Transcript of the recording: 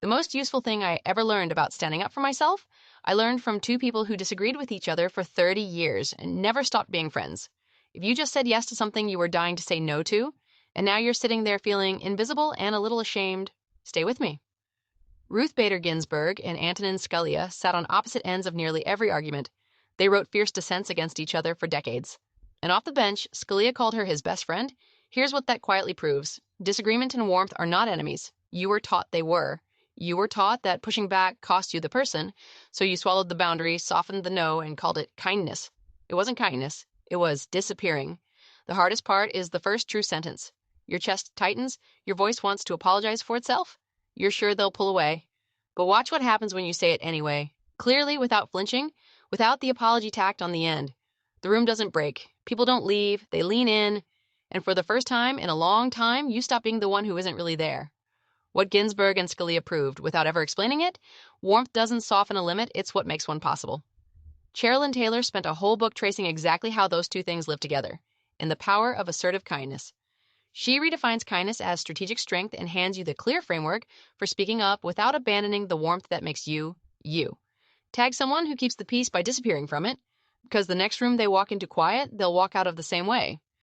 The most useful thing I ever learned about standing up for myself, I learned from two people who disagreed with each other for 30 years and never stopped being friends. If you just said yes to something you were dying to say no to, and now you're sitting there feeling invisible and a little ashamed, stay with me. Ruth Bader Ginsburg and Antonin Scalia sat on opposite ends of nearly every argument. They wrote fierce dissents against each other for decades. And off the bench, Scalia called her his best friend. Here's what that quietly proves. Disagreement and warmth are not enemies. You were taught they were. You were taught that pushing back cost you the person, so you swallowed the boundary, softened the no, and called it kindness. It wasn't kindness. It was disappearing. The hardest part is the first true sentence. Your chest tightens. Your voice wants to apologize for itself. You're sure they'll pull away. But watch what happens when you say it anyway. Clearly, without flinching, without the apology tacked on the end. The room doesn't break. People don't leave. They lean in. And for the first time in a long time, you stop being the one who isn't really there. What Ginsburg and Scalia proved, without ever explaining it, warmth doesn't soften a limit, it's what makes one possible. Sherilyn Taylor spent a whole book tracing exactly how those two things live together, in The Power of Assertive Kindness. She redefines kindness as strategic strength and hands you the clear framework for speaking up without abandoning the warmth that makes you, you. Tag someone who keeps the peace by disappearing from it, because the next room they walk into quiet, they'll walk out of the same way.